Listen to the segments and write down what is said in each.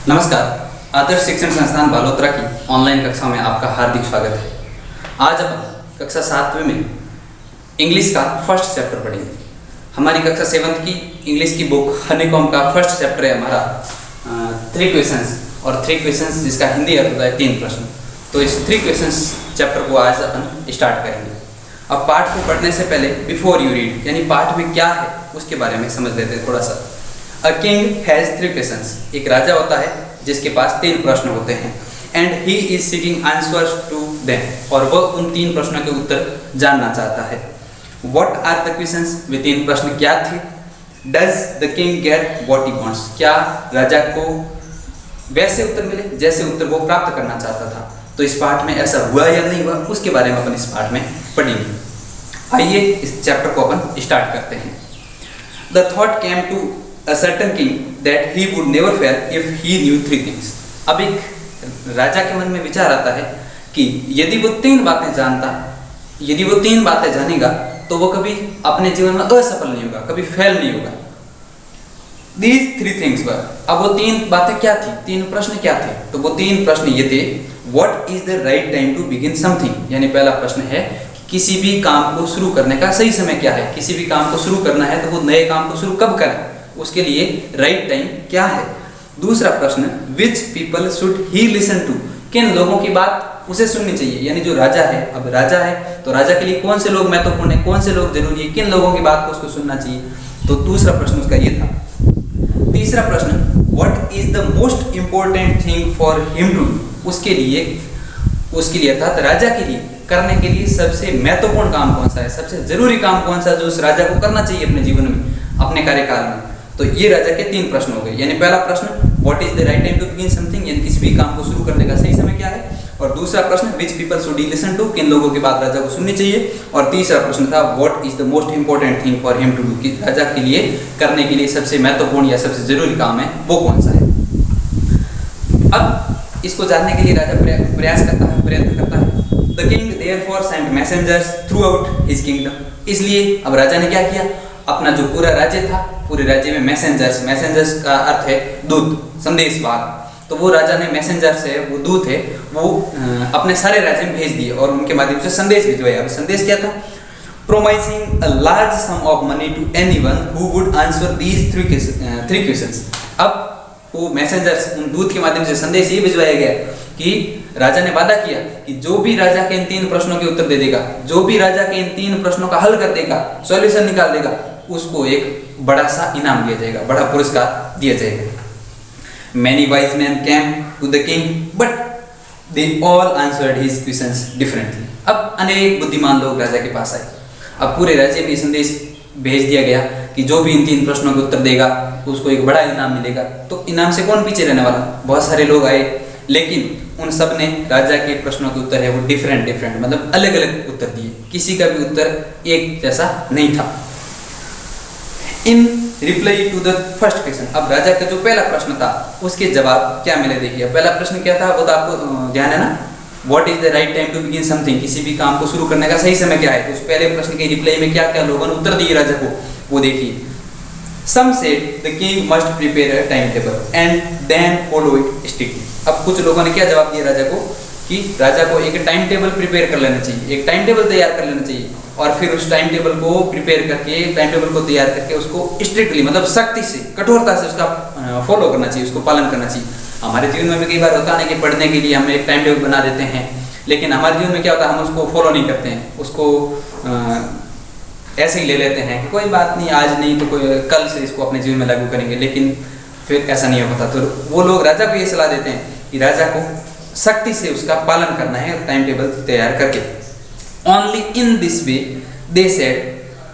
नमस्कार। आदर्श शिक्षण संस्थान बालोतरा की ऑनलाइन कक्षा में आपका हार्दिक स्वागत है। आज अपन कक्षा 7वीं में इंग्लिश का फर्स्ट चैप्टर पढ़ेंगे। हमारी कक्षा 7th की इंग्लिश की बुक हनीकॉम्ब का फर्स्ट चैप्टर है हमारा 3 क्वेश्चंस और 3 क्वेश्चंस जिसका हिंदी अर्थ होता है 3 प्रश्न। तो इस 3 क्वेश्चंस चैप्टर को आज अपन स्टार्ट करेंगे। अब पाठ को पढ़ने से पहले बिफोर यू रीड यानी पाठ में क्या है उसके बारे में समझ लेते हैं थोड़ा सा। A king has 3 questions. एक राजा होता है जिसके पास 3 प्रश्न होते हैं and he is seeking answers to them और वह उन 3 प्रश्नों के उत्तर जानना चाहता है। What are the questions? वे 3 प्रश्न क्या थे? Does the king get what he wants? क्या राजा को वैसे उत्तर मिले जैसे उत्तर वो प्राप्त करना चाहता था? तो इस पाठ में ऐसा हुआ या नहीं हुआ उसके बारे में अपन इस पाठ में पढ़ेंगे। आइए इस चैप्टर को अपन स्टार्ट करते हैं। The thought came to a certain king that he would never fail if he knew 3 things। अब एक राजा के मन में विचार आता है कि यदि वो 3 बातें जानता, यदि वो 3 बातें जानेगा तो वो कभी अपने जीवन में असफल नहीं होगा, कभी फेल नहीं होगा। These 3 things were। अब वो 3 बातें क्या थी, 3 प्रश्न क्या थे? तो वो 3 प्रश्न ये थे। What is the right time to begin something? यानी पहला प्रश्न है किसी भी काम को शुरू करने का सही समय क्या है? किसी भी काम को शुरू करना है तो वो नए काम को शुरू कब करें, उसके लिए राइट टाइम क्या है? दूसरा प्रश्न which people should he listen to? किन लोगों की बात उसे सुननी चाहिए? यानी जो राजा है, अब राजा है तो राजा के लिए कौन से लोग महत्वपूर्ण है, कौन से लोग जरूरी है, किन लोगों की बात को उसको सुनना चाहिए? तो दूसरा प्रश्न उसका ये था। तीसरा प्रश्न what is the most important thing for him to do? उसके लिए अर्थात राजा के लिए करने के लिए सबसे महत्वपूर्ण काम कौन सा है, सबसे जरूरी काम कौन सा जो उस राजा को करना चाहिए अपने जीवन में, अपने कार्यकाल में? तो ये राजा के 3 प्रश्न हो गए। यानी पहला प्रश्न what is the right time to begin something, यानी किसी भी काम को शुरू करने का सही समय क्या है, और दूसरा प्रश्न which people should he listen to, किन लोगों की बात राजा को सुननी चाहिए, और तीसरा प्रश्न था what is the most important thing for him to do, कि राजा के लिए करने के लिए सबसे महत्वपूर्ण या सबसे जरूरी काम है वो कौन सा है। अब इसको जानने के लिए राजा प्रयास करता है, प्रयत्न करता है। The king therefore sent messengers throughout his kingdom. इसलिए अब राजा ने क्या किया, अपना जो पूरा राज्य था, पूरे राज्य में मैसेंजर्स का अर्थ है दूत, संदेशवाहक। तो वो राजा ने मैसेंजर्स है, वो दूत है, वो अपने सारे राज्य में भेज दिए और उनके माध्यम से संदेश भिजवाया। अब संदेश क्या था? Promising a large sum of money to anyone who would answer these 3 questions. अब वो मैसेंजर्स, उन दूत के माध्यम से संदेश ये भिजवाया गया कि राजा ने वादा किया कि जो भी राजा के इन 3 प्रश्नों के उत्तर दे देगा, जो भी राजा के इन 3 प्रश्नों का हल कर देगा, सॉल्यूशन निकाल देगा, उसको एक बड़ा सा इनाम दिया जाएगा, बड़ा पुरस्कार दिया जाएगा। Many wise men came to the king, but they all answered his questions differently। अब अनेक बुद्धिमान लोग राजा के पास आए। अब पूरे राज्य में संदेश भेज दिया गया कि जो भी इन 3 प्रश्नों के उत्तर देगा उसको एक बड़ा इनाम मिलेगा। तो इनाम से कौन पीछे रहने वाला? बहुत सारे लोग आए, लेकिन उन सब ने राजा के प्रश्नों के उत्तर है वो डिफरेंट मतलब अलग अलग उत्तर दिए। किसी का भी उत्तर एक जैसा नहीं था। In reply to the first question, अब राजा का जो पहला प्रश्न था उसके जवाब क्या मिले देखिए। पहला प्रश्न क्या था वो तो आपको ध्यान है ना, what is the right time to begin something, किसी भी काम को शुरू करने का सही समय क्या है? तो उस पहले प्रश्न के रिप्लाई में क्या क्या लोगों ने उत्तर दिए राजा को वो देखिए। Some said the king must prepare a time table and then follow it strictly. अब कुछ लोगों ने क्या जवाब दिया राजा को कि राजा को एक टाइम टेबल प्रिपेयर कर लेना चाहिए, एक टाइम टेबल तैयार कर लेना चाहिए और फिर उस टाइम टेबल को प्रिपेयर करके, टाइम टेबल को तैयार करके उसको स्ट्रिक्टली मतलब सख्ती से, कठोरता से उसका फॉलो करना चाहिए, उसको पालन करना चाहिए। हमारे जीवन में भी कई बार होता है कि पढ़ने के लिए हम एक टाइम टेबल बना देते हैं, लेकिन हमारे जीवन में क्या होता है, हम उसको फॉलो नहीं करते हैं, उसको ऐसे ही ले लेते हैं कि कोई बात नहीं, आज नहीं तो कोई कल से इसको अपने जीवन में लागू करेंगे, लेकिन फिर ऐसा नहीं होता। तो वो लोग राजा को ये सलाह देते हैं कि राजा को सख्ती से उसका पालन करना है टाइम टेबल तैयार करके। Only in this way they said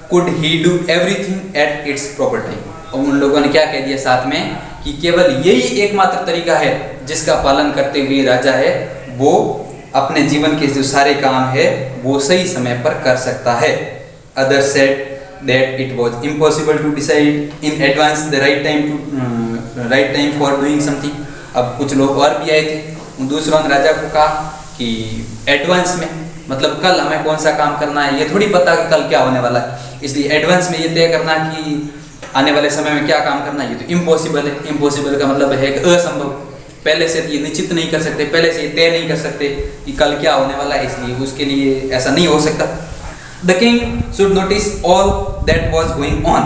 could he do everything at its proper time। और उन लोगों ने क्या कह दिया साथ में कि केवल यही एकमात्र तरीका है जिसका पालन करते हुए राजा है वो अपने जीवन के जो सारे काम है वो सही समय पर कर सकता है। Others said that it was impossible to decide in advance the right time for doing something। अब कुछ लोग और भी आए थे, उन दूसरों ने राजा को कहा कि एडवांस में मतलब कल हमें कौन सा काम करना है ये थोड़ी पता कि कल क्या होने वाला है, इसलिए एडवांस में ये तय करना कि आने वाले समय में क्या काम करना है ये तो इम्पॉसिबल है। इम्पॉसिबल का मतलब है कि असंभव, पहले से ये निश्चित नहीं कर सकते, पहले से ये तय नहीं कर सकते कि कल क्या होने वाला है, इसलिए उसके लिए ऐसा नहीं हो सकता। The king should notice all that was going on,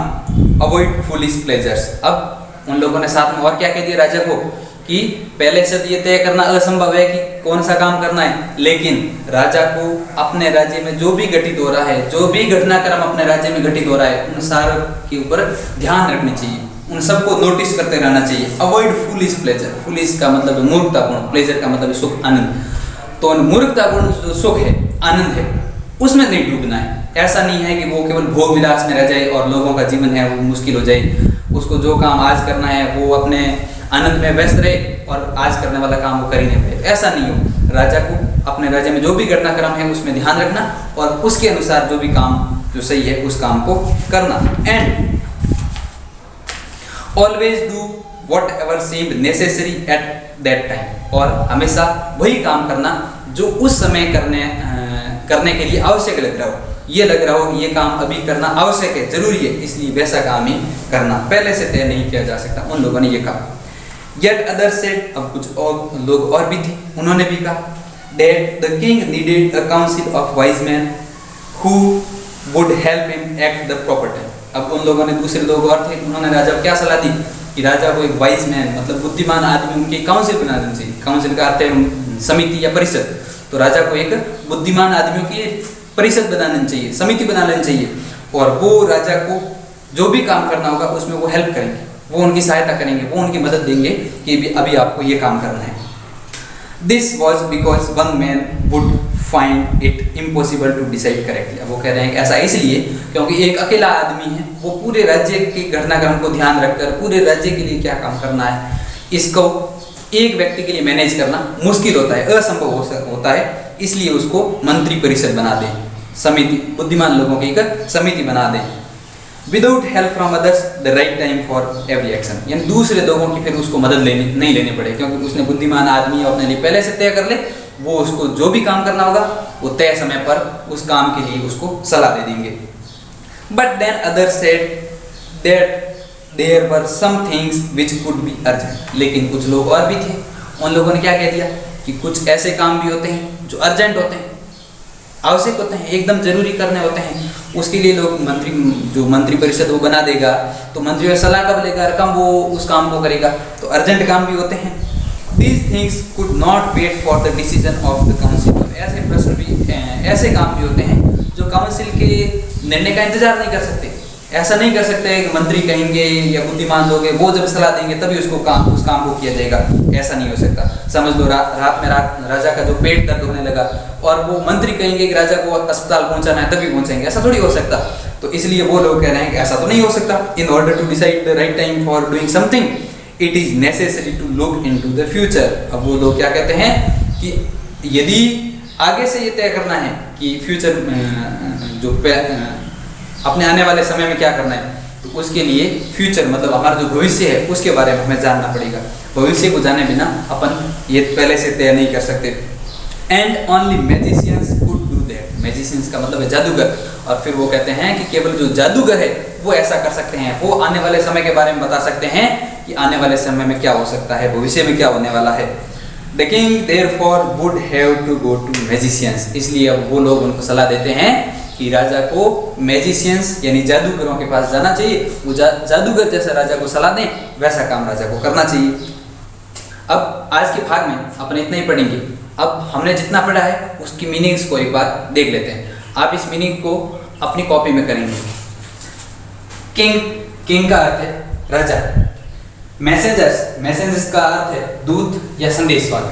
avoid foolish pleasures. अब उन लोगों ने साथ में और क्या कह दिया राजा को कि पहले से ये तय करना असंभव है कि कौन सा काम करना है, लेकिन राजा को अपने राज्य में जो भी घटित हो रहा है, जो भी घटनाक्रम अपने राज्य में घटित हो रहा है, उन सारों के ऊपर ध्यान रखना चाहिए, उन सबको नोटिस करते रहना चाहिए। अवॉइड फुलिश प्लेजर, फुलिश का मतलब मूर्खतापूर्ण, प्लेजर का मतलब सुख आनंद, तो मूर्खतापूर्ण जो सुख है, आनंद है, उसमें नहीं डूबना है। ऐसा नहीं है कि वो केवल भोग विलास में रह जाए और लोगों का जीवन है वो मुश्किल हो जाए। उसको जो काम आज करना है वो अपने आनंद में व्यस्त रहे और आज करने वाला काम वो कर ही नहीं पाए, ऐसा नहीं हो। राजा को अपने राज्य में जो भी घटनाक्रम है उसमें ध्यान रखना और उसके अनुसार जो भी काम जो सही है उस काम को करना। And always do what ever seemed necessary at that time, और हमेशा वही काम करना जो उस समय करने के लिए आवश्यक लग रहा हो। ये लग रहा हो ये काम अभी करना आवश्यक है, जरूरी है, इसलिए वैसा काम ही करना, पहले से तय नहीं किया जा सकता। उन लोगों ने ये कहा। Yet others said, अब कुछ और लोग और भी थे, उन्होंने भी कहा that the king needed a council of wise men who would help him act the proper time। अब उन लोगों ने, दूसरे लोग और थे, उन्होंने राजा को क्या सलाह दी कि राजा को एक वाइज मैन मतलब बुद्धिमान आदमी उनकी काउंसिल बना देनी चाहिए। काउंसिल का अर्थ है समिति या परिषद, तो राजा को एक बुद्धिमान आदमियों की परिषद बनानी चाहिए, समिति बना लेनी चाहिए, और वो राजा को जो भी काम करना होगा उसमें वो हेल्प करेंगे, वो उनकी सहायता करेंगे, वो उनकी मदद देंगे कि अभी आपको ये काम करना है। This was because one man would find it impossible to decide correctly. अब वो कह रहे हैं कि ऐसा इसलिए क्योंकि एक अकेला आदमी है, वो पूरे राज्य के घटनाक्रम को ध्यान रखकर पूरे राज्य के लिए क्या काम करना है, इसको एक व्यक्ति के लिए मैनेज करना मुश्किल होता है, असंभव होता है, इसलिए उसको मंत्री परिषद बना दें, समिति, बुद्धिमान लोगों की एक समिति बना दें। Without help from others the right time for every action, यानी दूसरे लोगों की फिर उसको मदद नहीं लेनी पड़े, क्योंकि उसने बुद्धिमान आदमी अपने लिए पहले से तय कर ले, वो उसको जो भी काम करना होगा वो तय समय पर उस काम के लिए उसको सलाह दे देंगे। But then others said that there were some things which could be urgent, लेकिन कुछ लोग और भी थे, उन लोगों ने क्या कह दिया कि कुछ ऐसे काम भी होते हैं जो अर्जेंट होते हैं, आवश्यक होते हैं, एकदम जरूरी करने होते हैं, उसके लिए लोग मंत्री परिषद वो बना देगा, तो मंत्री में सलाह कब लेगा, कब वो उस काम को करेगा, तो अर्जेंट काम भी होते हैं। These things could not wait for the decision of the council। ऐसे प्रश्न भी, ऐसे काम भी होते हैं जो काउंसिल के निर्णय का इंतजार नहीं कर सकते। ऐसा नहीं कर सकते कि मंत्री कहेंगे या बुद्धिमान लोग वो जब सलाह देंगे तभी उस काम को किया जाएगा, ऐसा नहीं हो सकता। समझ लो रात में राजा का जो पेट दर्द होने लगा और वो मंत्री कहेंगे कि राजा को अस्पताल पहुंचाना है तभी पहुंचेंगे, ऐसा थोड़ी हो सकता। तो इसलिए वो लोग कह रहे हैं कि ऐसा तो नहीं हो सकता। In order to decide the right time for doing something it is necessary to look into the future. अब वो लोग क्या कहते हैं कि यदि आगे से ये तय करना है कि फ्यूचर जो अपने आने वाले समय में क्या करना है, तो उसके लिए फ्यूचर मतलब हमारा जो भविष्य है उसके बारे में हमें जानना पड़ेगा। भविष्य को जाने बिना अपन ये पहले से तय नहीं कर सकते। And only magicians could do that. Magicians का मतलब है जादूगर, और फिर वो कहते हैं कि केवल जो जादूगर है वो ऐसा कर सकते हैं, वो आने वाले समय के बारे में बता सकते हैं कि आने वाले समय में क्या हो सकता है, भविष्य में क्या होने वाला है। The king therefore would have to go to magicians. इसलिए अब वो लोग उनको सलाह देते हैं कि राजा को मैजिशियंस यानी जादूगरों के पास जाना चाहिए, वो जादूगर जैसा राजा को सलाह दें वैसा काम राजा को करना चाहिए। अब आज के भाग में अपन इतना ही पढ़ेंगे। अब हमने जितना पढ़ा है उसकी मीनिंग्स को एक बार देख लेते हैं। आप इस मीनिंग को अपनी कॉपी में करेंगे। किंग का अर्थ है राजा। मैसेंजर्स का अर्थ है दूत या संदेश वाले।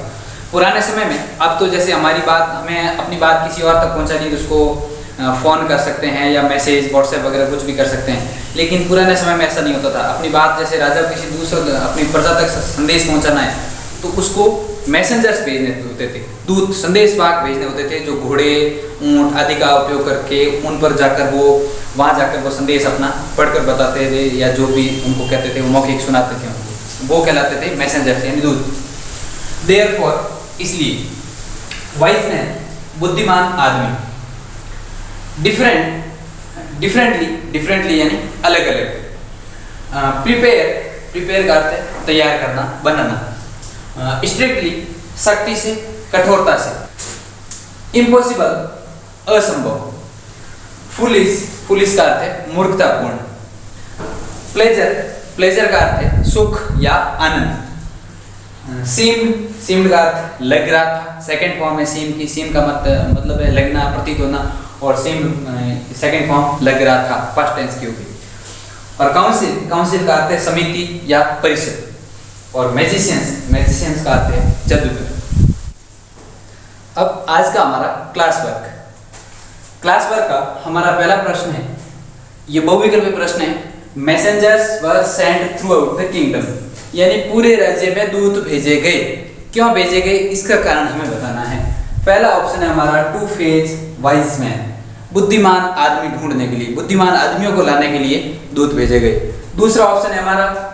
पुराने समय में, अब तो जैसे हमें अपनी बात किसी और तक पहुंचानी है तो उसको फ़ोन कर सकते हैं या मैसेज व्हाट्सएप वगैरह कुछ भी कर सकते हैं, लेकिन पुराने समय में ऐसा नहीं होता था। अपनी बात जैसे राजा किसी दूसरे अपनी प्रजा तक संदेश पहुंचाना है तो उसको मैसेंजर्स भेजने होते थे, दूत संदेशवाहक भेजने होते थे, जो घोड़े ऊंट आदि का उपयोग करके उन पर जाकर वहाँ जाकर वो संदेश अपना पढ़कर बताते थे या जो भी उनको कहते थे वो मौखिक सुनाते थे, वो कहलाते थे मैसेंजर्स यानी दूत। देयरफॉर इसलिए, वाइज मैन बुद्धिमान आदमी, डिफरेंटली यानी अलग अलग, प्रिपेयर का अर्थ है तैयार करना, बनाना, स्ट्रिक्टली सख्ती से, कठोरता से। इम्पॉसिबल असंभव। फुलिश, फुलिश का अर्थ है मूर्खतापूर्ण। प्लेजर, प्लेजर का अर्थ है सुख या आनंद। सीम्ड, सीम्ड का अर्थ लग रहा था, सेकंड फॉर्म है सीम की। सीम का मतलब है लगना, प्रतीत होना, और सीम सेकंड फॉर्म लग रहा था, फर्स्ट टेंस की होगी। और काउंसिल, काउंसिल का अर्थ है समिति या परिषद। और मैजिशियंस, मैजिशियंस का अर्थ है जादूगर। अब आज का हमारा क्लास वर्क। क्लास वर्क का हमारा पहला प्रश्न है, ये बहुविकल्पी प्रश्न है। Messengers were sent through out the kingdom, यानी पूरे राज्य में दूत भेजे गए। क्यों भेजे गए, इसका कारण हमें बताना है। पहला ऑप्शन है हमारा टू फेच वाइज मैन, बुद्धिमान आदमी ढूंढने के लिए, बुद्धिमान आदमियों को लाने के लिए दूत भेजे गए। दूसरा ऑप्शन है हमारा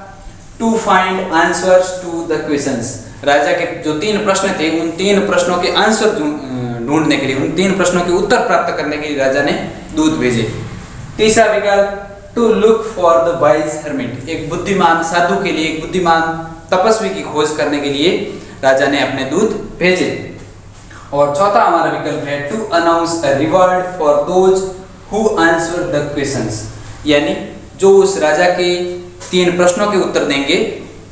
to find answers to the questions, राजा के जो 3 प्रश्न थे उन 3 प्रश्नों के आंसर ढूंढने के लिए, उन 3 प्रश्नों के उत्तर प्राप्त करने के लिए राजा ने दूत भेजे। तीसरा विकल्प to look for the wise hermit, एक बुद्धिमान साधु के लिए, एक बुद्धिमान तपस्वी की खोज करने के लिए राजा ने अपने दूत भेजे। और चौथा हमारा विकल्प है to announce a reward for those who answer the questions, यानी जो उस राजा के 3 प्रश्नों के उत्तर देंगे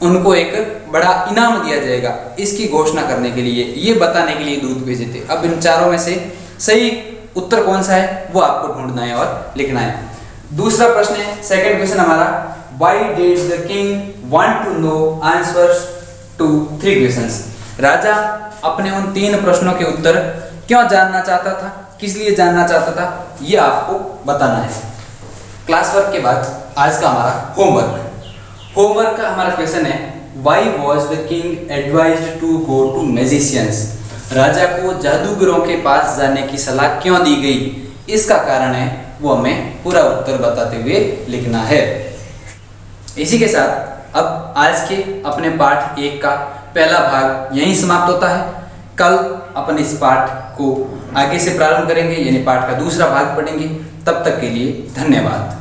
उनको एक बड़ा इनाम दिया जाएगा, इसकी घोषणा करने के लिए, ये बताने के लिए दूत भेजे थे। अब इन चारों में से सही उत्तर कौन सा है वो आपको ढूंढना है और लिखना है। दूसरा प्रश्न है, सेकंड क्वेश्चन हमारा, why did the king want to know answers to 3 questions, राजा अपने उन 3 प्रश्नों के उत्तर क्यों जानना चाहता था, किस लिए जानना चाहता था, ये आपको बताना है। क्लास वर्क के बाद आज का हमारा होमवर्क। होमवर्क का हमारा क्वेश्चन है, why was the king advised to go to magicians, राजा को जादूगरों के पास जाने की सलाह क्यों दी गई, इसका कारण है वो हमें पूरा उत्तर बताते हुए लिखना है। इसी के साथ अब आज के अपने पाठ 1 का पहला भाग यहीं समाप्त होता है। कल अपन इस पाठ को आगे से प्रारंभ करेंगे, यानी पाठ का दूसरा भाग पढ़ेंगे। तब तक के लिए धन्यवाद।